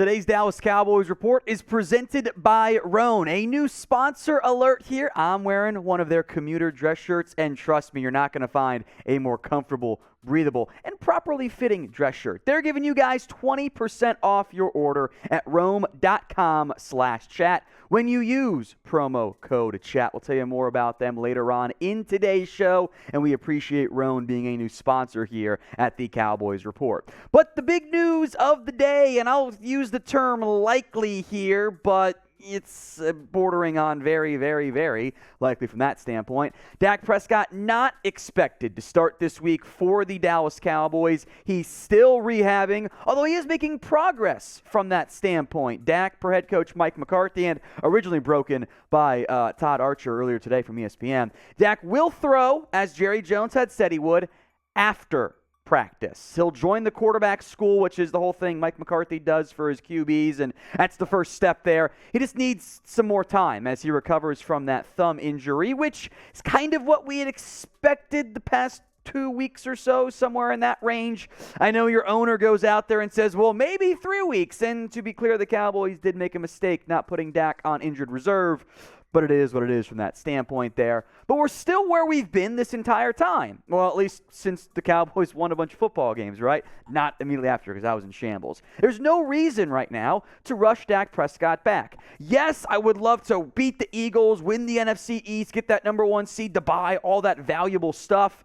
Today's Dallas Cowboys report is presented by Roan. A new sponsor alert here. I'm wearing one of their commuter dress shirts, and trust me, you're not going to find a more comfortable, breathable, and properly fitting dress shirt. They're giving you guys 20% off your order at roam.com/chat when you use promo code chat. We'll tell you more about them later on in today's show, and we appreciate Roan being a new sponsor here at the Cowboys Report. But the big news of the day, and I'll use the term likely here, but it's bordering on very, very, very likely from that standpoint. Dak Prescott not expected to start this week for the Dallas Cowboys. He's still rehabbing, although he is making progress from that standpoint. Dak, per head coach Mike McCarthy, and originally broken by Todd Archer earlier today from ESPN. Dak will throw, as Jerry Jones had said he would, after practice. He'll join the quarterback school, which is the whole thing Mike McCarthy does for his QBs, and that's the first step there. He just needs some more time as he recovers from that thumb injury, which is kind of what we had expected the past 2 weeks or so, somewhere in that range. I know your owner goes out there and says, well, maybe 3 weeks, and to be clear, the Cowboys did make a mistake not putting Dak on injured reserve. But it is what it is from that standpoint there. But we're still where we've been this entire time. Well, at least since the Cowboys won a bunch of football games, right? Not immediately after, because I was in shambles. There's no reason right now to rush Dak Prescott back. Yes, I would love to beat the Eagles, win the NFC East, get that number 1 seed to buy all that valuable stuff.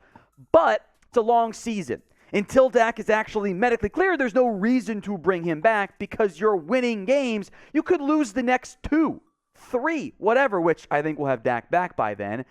But it's a long season. Until Dak is actually medically cleared, there's no reason to bring him back because you're winning games. You could lose the next 2. 3, whatever, which I think we'll have Dak back by then.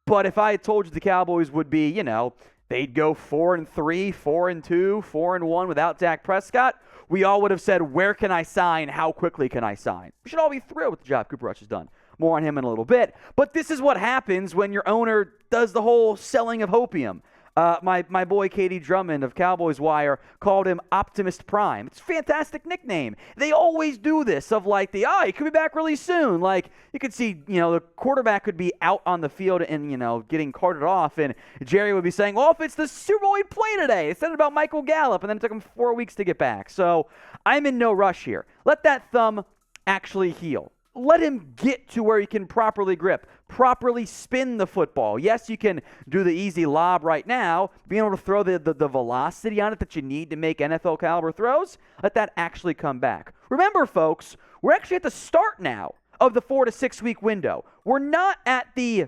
But if I had told you the Cowboys would be, they'd go 4-3, 4-2, 4-1 without Dak Prescott, we all would have said, where can I sign? How quickly can I sign? We should all be thrilled with the job Cooper Rush has done. More on him in a little bit. But this is what happens when your owner does the whole selling of hopium. My boy Katie Drummond of Cowboys Wire called him Optimist Prime. It's a fantastic nickname. They always do this of he could be back really soon. Like, you could see, the quarterback could be out on the field and, getting carted off, and Jerry would be saying, well, if it's the Super Bowl, he'd play today. It said about Michael Gallup, and then it took him 4 weeks to get back. So I'm in no rush here. Let that thumb actually heal. Let him get to where he can properly grip, properly spin the football. Yes, you can do the easy lob right now, being able to throw the velocity on it that you need to make NFL caliber throws. Let that actually come back. Remember, folks, we're actually at the start now of the 4 to 6 week window. We're not at the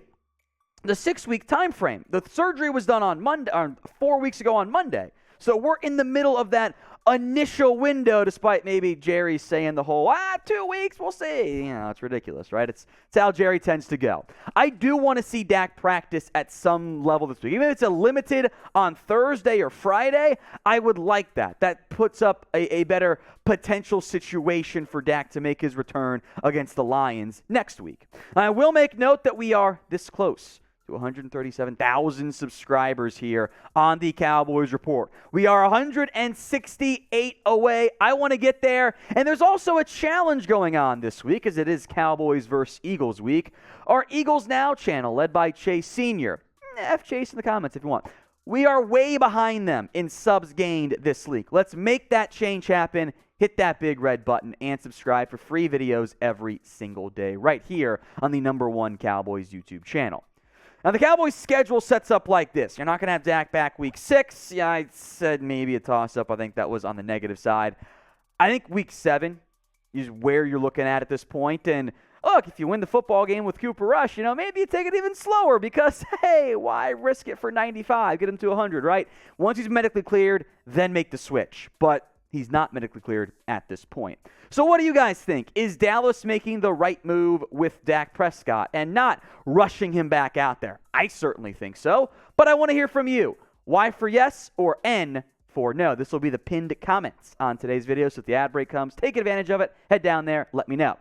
6 week time frame. The surgery was done on Monday, 4 weeks ago on Monday. So we're in the middle of that initial window, despite maybe Jerry saying the whole, 2 weeks, we'll see. It's ridiculous, right? It's how Jerry tends to go. I do want to see Dak practice at some level this week. Even if it's a limited on Thursday or Friday, I would like that. That puts up a better potential situation for Dak to make his return against the Lions next week. I will make note that we are this close to 137,000 subscribers here on the Cowboys Report. We are 168 away. I want to get there. And there's also a challenge going on this week, as it is Cowboys versus Eagles week. Our Eagles Now channel, led by Chase Sr. F Chase in the comments if you want. We are way behind them in subs gained this week. Let's make that change happen. Hit that big red button and subscribe for free videos every single day right here on the #1 Cowboys YouTube channel. Now, the Cowboys' schedule sets up like this. You're not going to have Dak back week 6. Yeah, I said maybe a toss-up. I think that was on the negative side. I think week 7 is where you're looking at this point. And look, if you win the football game with Cooper Rush, maybe you take it even slower because, hey, why risk it for 95? Get him to 100, right? Once he's medically cleared, then make the switch. But he's not medically cleared at this point. So what do you guys think? Is Dallas making the right move with Dak Prescott and not rushing him back out there? I certainly think so, but I want to hear from you. Y for yes or N for no? This will be the pinned comments on today's video, so if the ad break comes, take advantage of it. Head down there, let me know.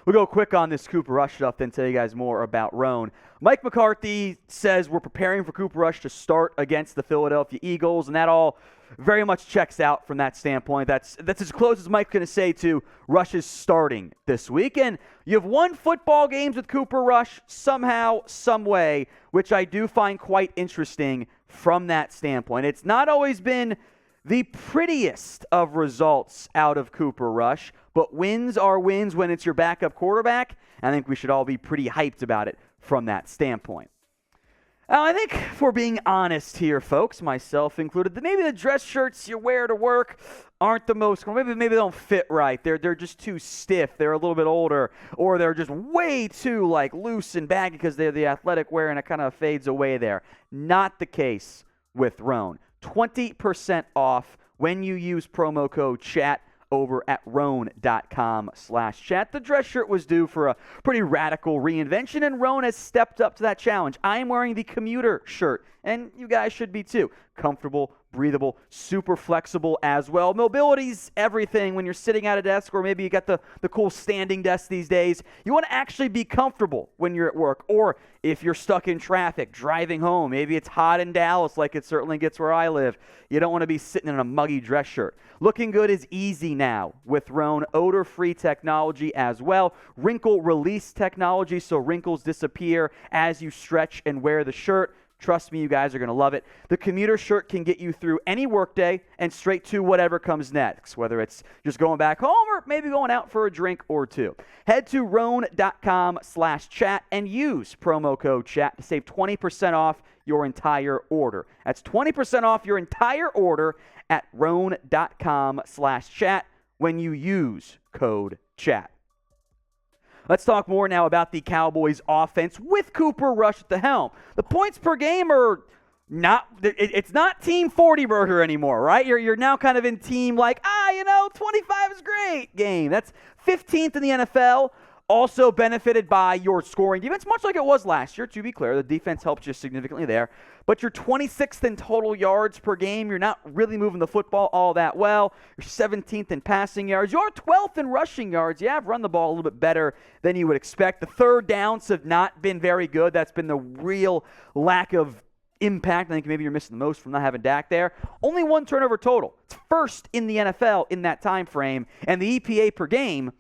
We'll go quick on this Cooper Rush stuff, then tell you guys more about Roan. Mike McCarthy says we're preparing for Cooper Rush to start against the Philadelphia Eagles, and that all very much checks out from that standpoint. That's as close as Mike's going to say to Rush's starting this week. And you have won football games with Cooper Rush somehow, some way, which I do find quite interesting from that standpoint. It's not always been the prettiest of results out of Cooper Rush, but wins are wins when it's your backup quarterback. I think we should all be pretty hyped about it from that standpoint. Now, I think if we're being honest here, folks, myself included, that maybe the dress shirts you wear to work aren't the most, maybe they don't fit right. They're just too stiff. They're a little bit older, or they're just way too loose and baggy because they're the athletic wear and it kind of fades away there. Not the case with Roan. 20% off when you use promo code CHAT over at roan.com/chat. The dress shirt was due for a pretty radical reinvention, and Roan has stepped up to that challenge. I am wearing the commuter shirt, and you guys should be too. Comfortable, breathable, super flexible as well. Mobility's everything when you're sitting at a desk, or maybe you got the cool standing desk these days. You want to actually be comfortable when you're at work, or if you're stuck in traffic, driving home. Maybe it's hot in Dallas like it certainly gets where I live. You don't want to be sitting in a muggy dress shirt. Looking good is easy now with Roan. Odor-free technology as well. Wrinkle release technology, so wrinkles disappear as you stretch and wear the shirt. Trust me, you guys are going to love it. The commuter shirt can get you through any workday and straight to whatever comes next, whether it's just going back home or maybe going out for a drink or two. Head to roan.com/chat and use promo code CHAT to save 20% off your entire order. That's 20% off your entire order at roan.com/chat when you use code CHAT. Let's talk more now about the Cowboys offense with Cooper Rush at the helm. The points per game are it's not Team 40 burger anymore, right? You're now kind of in team 25 is great game. That's 15th in the NFL. Also benefited by your scoring defense, much like it was last year, to be clear. The defense helped you significantly there. But you're 26th in total yards per game. You're not really moving the football all that well. You're 17th in passing yards. You're 12th in rushing yards. You have run the ball a little bit better than you would expect. The third downs have not been very good. That's been the real lack of impact. I think maybe you're missing the most from not having Dak there. Only one turnover total. It's first in the NFL in that time frame. And the EPA per game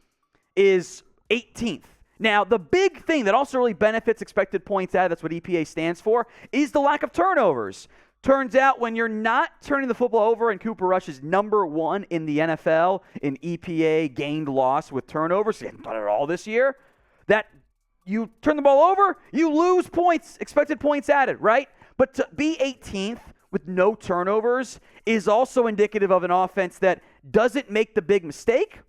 is 18th. Now, the big thing that also really benefits expected points added, that's what EPA stands for, is the lack of turnovers. Turns out when you're not turning the football over, and Cooper Rush is number one in the NFL in EPA gained loss with turnovers, he hasn't done it all this year, that you turn the ball over, you lose points, expected points added, right? But to be 18th with no turnovers is also indicative of an offense that doesn't make the big mistake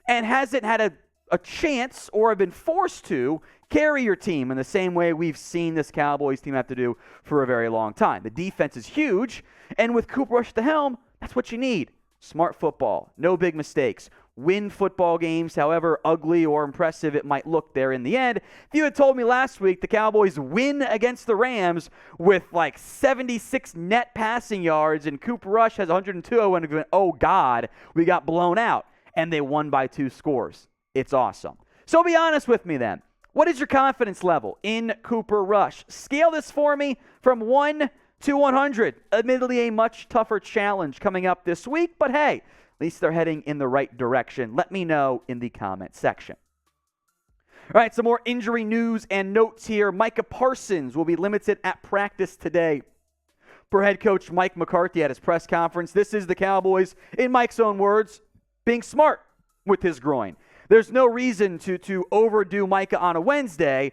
and hasn't had a chance or have been forced to carry your team in the same way we've seen this Cowboys team have to do for a very long time. The defense is huge, and with Cooper Rush at the helm, that's what you need. Smart football, no big mistakes. Win football games, however ugly or impressive it might look there in the end. If you had told me last week the Cowboys win against the Rams with 76 net passing yards and Cooper Rush has 102, I would have been, oh God, we got blown out. And they won by 2 scores. It's awesome. So be honest with me then. What is your confidence level in Cooper Rush? Scale this for me from 1 to 100. Admittedly, a much tougher challenge coming up this week, but hey, at least they're heading in the right direction. Let me know in the comment section. All right, some more injury news and notes here. Micah Parsons will be limited at practice today. Per head coach Mike McCarthy at his press conference, this is the Cowboys, in Mike's own words, being smart with his groin. There's no reason to overdo Micah on a Wednesday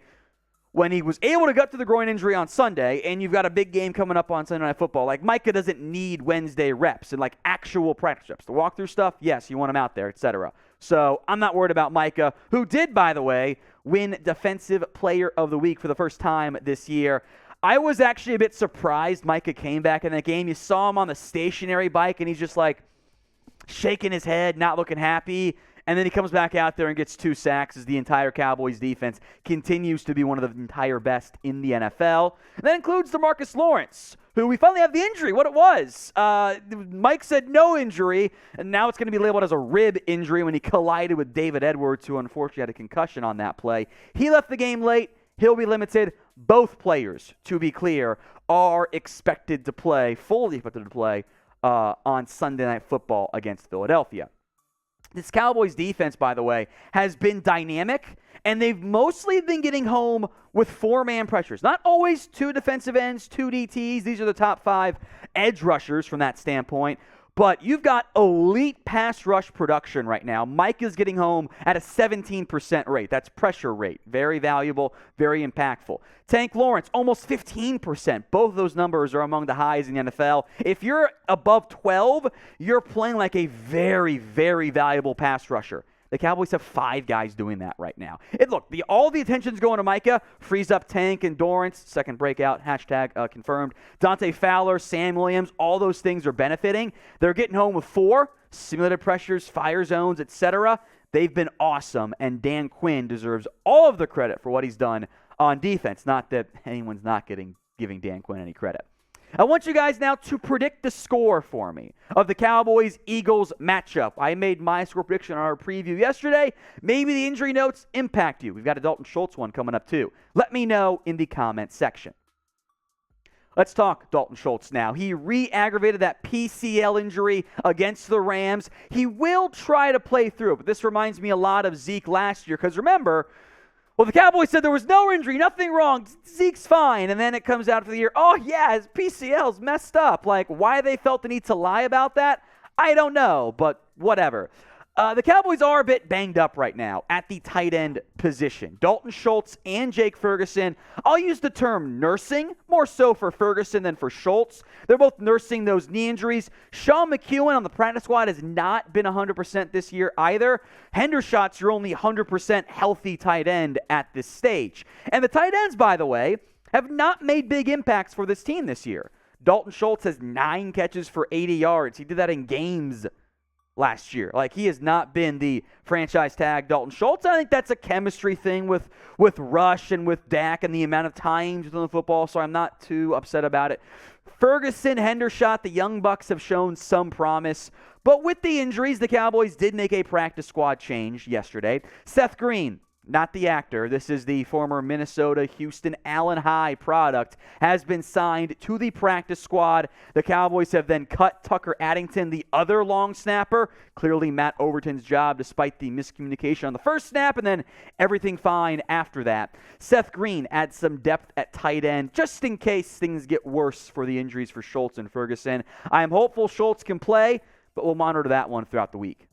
when he was able to get to the groin injury on Sunday, and you've got a big game coming up on Sunday Night Football. Micah doesn't need Wednesday reps and actual practice reps. The walkthrough stuff, yes, you want him out there, etc. So I'm not worried about Micah, who did, by the way, win Defensive Player of the Week for the first time this year. I was actually a bit surprised Micah came back in that game. You saw him on the stationary bike, and he's just shaking his head, not looking happy. And then he comes back out there and gets 2 sacks as the entire Cowboys defense continues to be one of the entire best in the NFL. And that includes DeMarcus Lawrence, who we finally have the injury, what it was. Mike said no injury, and now it's going to be labeled as a rib injury when he collided with David Edwards, who unfortunately had a concussion on that play. He left the game late. He'll be limited. Both players, to be clear, are expected to play, fully expected to play, on Sunday Night Football against Philadelphia. This Cowboys defense, by the way, has been dynamic, and they've mostly been getting home with 4-man pressures. Not always 2 defensive ends, 2 DTs. These are the top 5 edge rushers from that standpoint. But you've got elite pass rush production right now. Micah's getting home at a 17% rate. That's pressure rate. Very valuable, very impactful. Tank Lawrence, almost 15%. Both of those numbers are among the highs in the NFL. If you're above 12, you're playing like a very, very valuable pass rusher. The Cowboys have 5 guys doing that right now. Look, all the attention's going to Micah. Frees up Tank and Dorrance. Second breakout, hashtag confirmed. Dante Fowler, Sam Williams, all those things are benefiting. They're getting home with 4. Simulated pressures, fire zones, etc. They've been awesome, and Dan Quinn deserves all of the credit for what he's done on defense. Not that anyone's not giving Dan Quinn any credit. I want you guys now to predict the score for me of the Cowboys-Eagles matchup. I made my score prediction on our preview yesterday. Maybe the injury notes impact you. We've got a Dalton Schultz one coming up too. Let me know in the comments section. Let's talk Dalton Schultz now. He re-aggravated that PCL injury against the Rams. He will try to play through it, but this reminds me a lot of Zeke last year because remember, well, the Cowboys said there was no injury, nothing wrong, Zeke's fine, and then it comes out for the year, oh yeah, his PCL's messed up. Like, why they felt the need to lie about that, I don't know, but whatever. The Cowboys are a bit banged up right now at the tight end position. Dalton Schultz and Jake Ferguson, I'll use the term nursing, more so for Ferguson than for Schultz. They're both nursing those knee injuries. Sean McEwen on the practice squad has not been 100% this year either. Hendershot's your only 100% healthy tight end at this stage. And the tight ends, by the way, have not made big impacts for this team this year. Dalton Schultz has 9 catches for 80 yards. He did that in games last year. Like, he has not been the franchise tag Dalton Schultz. I think that's a chemistry thing with Rush and with Dak and the amount of times within the football, so I'm not too upset about it. Ferguson, Hendershot, the Young Bucks have shown some promise, but with the injuries, the Cowboys did make a practice squad change yesterday. Seth Green, not the actor, this is the former Minnesota, Houston, Allen High product, has been signed to the practice squad. The Cowboys have then cut Tucker Addington, the other long snapper. Clearly Matt Overton's job despite the miscommunication on the first snap, and then everything fine after that. Seth Green adds some depth at tight end, just in case things get worse for the injuries for Schultz and Ferguson. I am hopeful Schultz can play, but we'll monitor that one throughout the week.